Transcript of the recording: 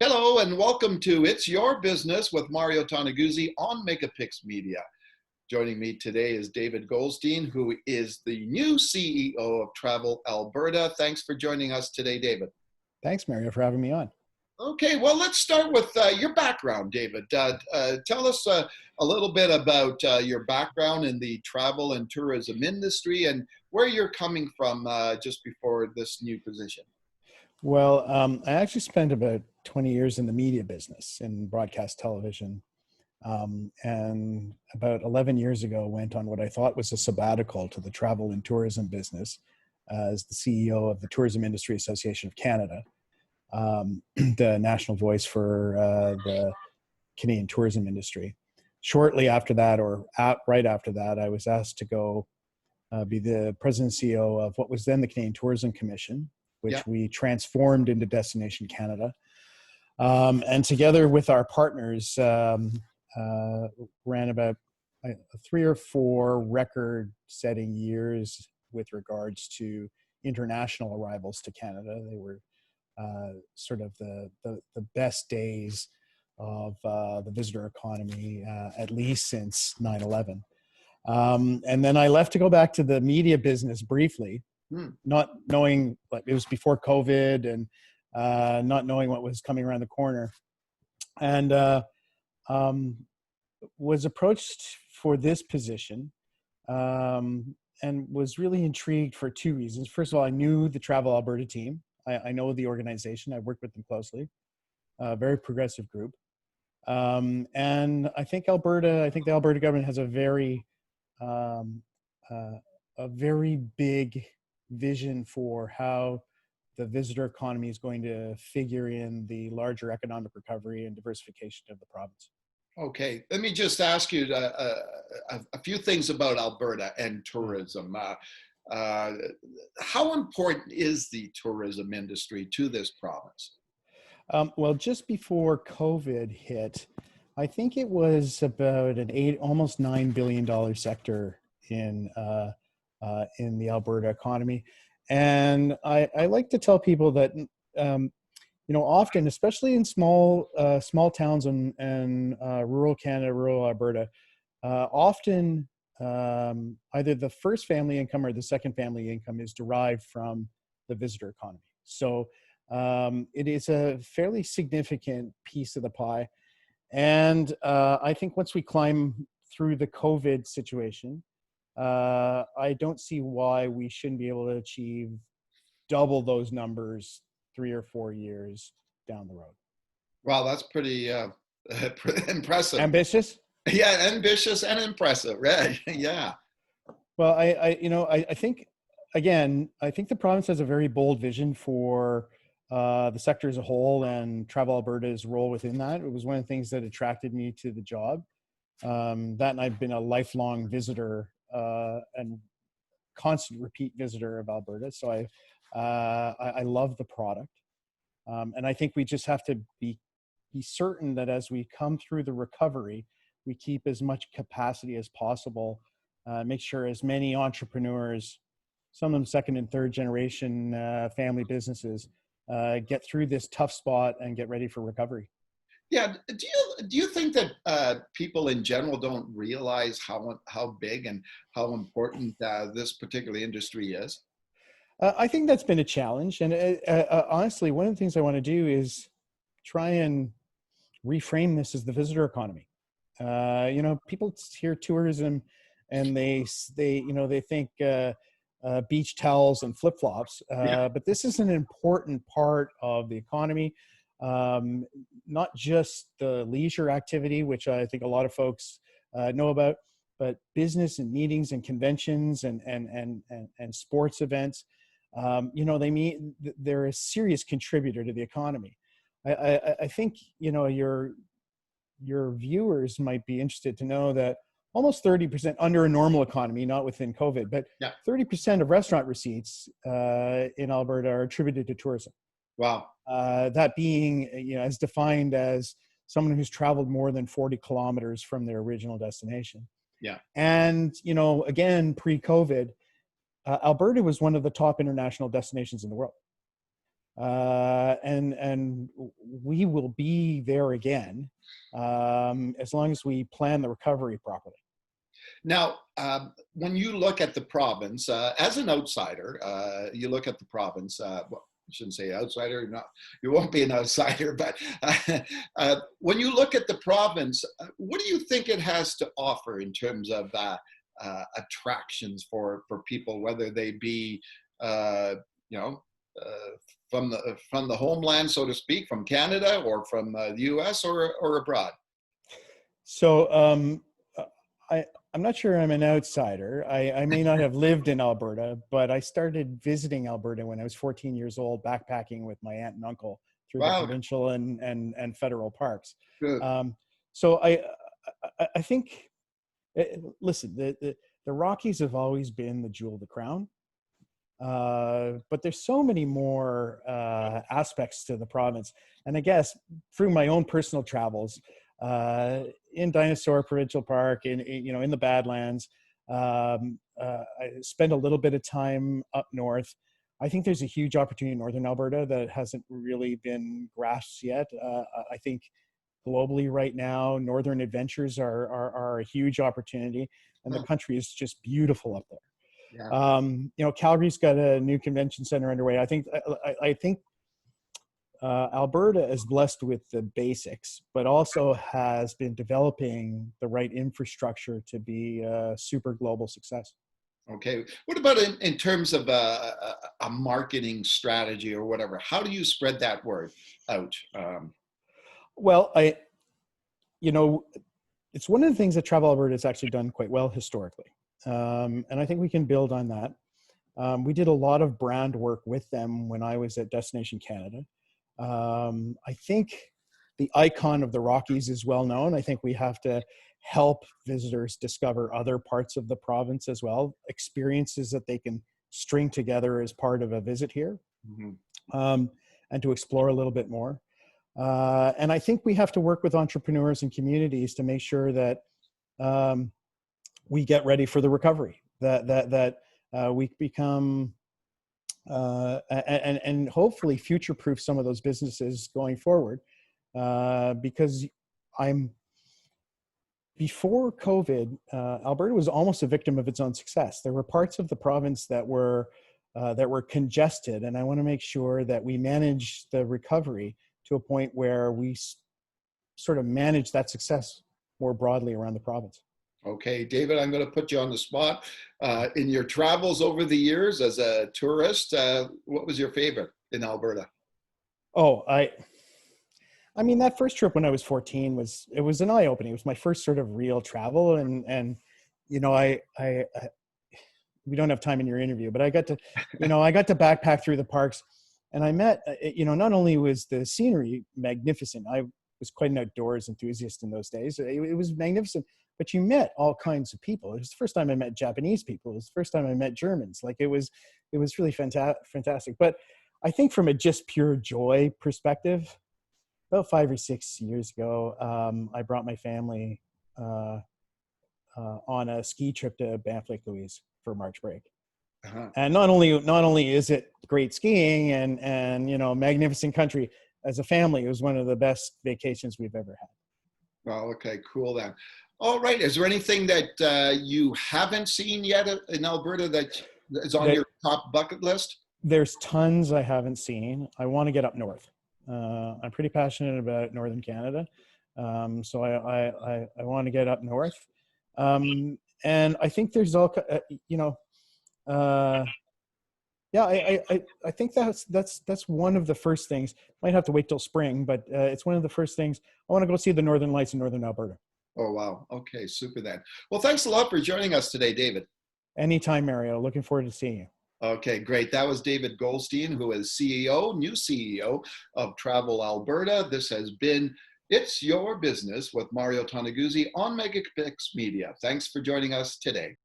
Hello and welcome to It's Your Business with Mario Toneguzzi on Megapix Media. Joining me today is David Goldstein, who is the new CEO of Travel Alberta. Thanks for joining us today, David. Thanks, Mario, for having me on. Okay, well, let's start with your background, David. Tell us a little bit about your background in the travel and tourism industry and where you're coming from just before this new position. Well, I actually spent about 20 years in the media business in broadcast television. And about 11 years ago, went on what I thought was a sabbatical to the travel and tourism business as the CEO of the Tourism Industry Association of Canada, the national voice for the Canadian tourism industry. Shortly after that, right after that, I was asked to go be the president and CEO of what was then the Canadian Tourism Commission, which we transformed into Destination Canada. And together with our partners, ran about 3 or 4 record-setting years with regards to international arrivals to Canada. They were sort of the best days of the visitor economy, at least since 9/11. And then I left to go back to the media business briefly, not knowing, like, it was before COVID and not knowing what was coming around the corner, and was approached for this position, and was really intrigued for 2 reasons. First of all, I knew the Travel Alberta team. I know the organization. I've worked with them closely. Very progressive group. And I think the Alberta government has a very big vision for how the visitor economy is going to figure in the larger economic recovery and diversification of the province. Okay, let me just ask you a few things about Alberta and tourism. How important is the tourism industry to this province? Well, just before COVID hit, I think it was about an almost $9 billion sector in the Alberta economy. And I like to tell people that, often, especially in small towns and rural Canada, rural Alberta, often either the first family income or the second family income is derived from the visitor economy. So it is a fairly significant piece of the pie. And I think once we climb through the COVID situation, I don't see why we shouldn't be able to achieve double those numbers 3 or 4 years down the road. Wow, that's pretty impressive. Ambitious? Yeah, ambitious and impressive, right? Yeah. Well, I think, again, I think the province has a very bold vision for the sector as a whole and Travel Alberta's role within that. It was one of the things that attracted me to the job. And I've been a lifelong visitor and constant repeat visitor of Alberta. So I love the product. And I think we just have to be certain that as we come through the recovery, we keep as much capacity as possible, make sure as many entrepreneurs, some of them second and third generation family businesses, get through this tough spot and get ready for recovery. Yeah. Do you think that people in general don't realize how big and how important this particular industry is? I think that's been a challenge. And honestly, one of the things I want to do is try and reframe this as the visitor economy. People hear tourism and they think beach towels and flip-flops, but this is an important part of the economy. Not just the leisure activity, which I think a lot of folks know about, but business and meetings and conventions and sports events. They're a serious contributor to the economy. I think your viewers might be interested to know that almost 30% under a normal economy, not within COVID, but 30% of restaurant receipts in Alberta are attributed to tourism. Wow. That being, as defined as someone who's traveled more than 40 kilometers from their original destination. Yeah. And, again, pre-COVID, Alberta was one of the top international destinations in the world. and we will be there again as long as we plan the recovery properly. Now, when you look at the province, as an outsider, you look at the province. Well, I shouldn't say outsider. Not, you won't be an outsider, but when you look at the province, what do you think it has to offer in terms of attractions for people, whether they be, you know, from the homeland, so to speak, from Canada or from the U.S. or abroad? So I'm not sure I'm an outsider. I may not have lived in Alberta, but I started visiting Alberta when I was 14 years old, backpacking with my aunt and uncle through the Wow, provincial and federal parks. good. So I think, listen, the Rockies have always been the jewel of the crown. But there's so many more aspects to the province. And I guess through my own personal travels, in Dinosaur Provincial Park, in the Badlands, I spent a little bit of time up north. I think there's a huge opportunity in northern Alberta that hasn't really been grasped yet. I think globally right now, northern adventures are a huge opportunity, and the Huh, country is just beautiful up there. yeah. Calgary's got a new convention center underway. I think Alberta is blessed with the basics, but also has been developing the right infrastructure to be a super global success. Okay. What about in terms of a marketing strategy or whatever? How do you spread that word out? Well, you know, it's one of the things that Travel Alberta has actually done quite well historically. And I think we can build on that. We did a lot of brand work with them when I was at Destination Canada. I think the icon of the Rockies is well known. I think we have to help visitors discover other parts of the province as well, experiences that they can string together as part of a visit here, Mhm. and to explore a little bit more. And I think we have to work with entrepreneurs and communities to make sure that we get ready for the recovery, that we become and hopefully future proof some of those businesses going forward, because I'm before COVID, Alberta was almost a victim of its own success. There were parts of the province that were congested, and I want to make sure that we manage the recovery to a point where we sort of manage that success more broadly around the province. Okay, David, I'm going to put you on the spot. In your travels over the years as a tourist, what was your favorite in Alberta? Oh, I mean, that first trip when I was 14 was an eye opening. It was my first sort of real travel, and you know, we don't have time in your interview, but I got to backpack through the parks, and I met, not only was the scenery magnificent. I was quite an outdoors enthusiast in those days. It was magnificent, but you met all kinds of people. It was the first time I met Japanese people. It was the first time I met Germans. Like it was really fantastic. But I think from a just pure joy perspective, about 5 or 6 years ago, I brought my family on a ski trip to Banff Lake Louise for March break. Uh-huh. And not only is it great skiing and magnificent country, as a family, it was one of the best vacations we've ever had. Well, okay, cool then. All right. Is there anything that you haven't seen yet in Alberta that is on There, your top bucket list? there's tons I haven't seen. I want to get up north. I'm pretty passionate about northern Canada, so I want to get up north. And I think there's all uh, yeah, I think that's one of the first things. Might have to wait till spring, but it's one of the first things. I want to go see the Northern Lights in northern Alberta. Oh, wow. Okay, super then. Well, thanks a lot for joining us today, David. Anytime, Mario. Looking forward to seeing you. Okay, great. That was David Goldstein, who is new CEO of Travel Alberta. This has been It's Your Business with Mario Toneguzzi on Megapix Media. Thanks for joining us today.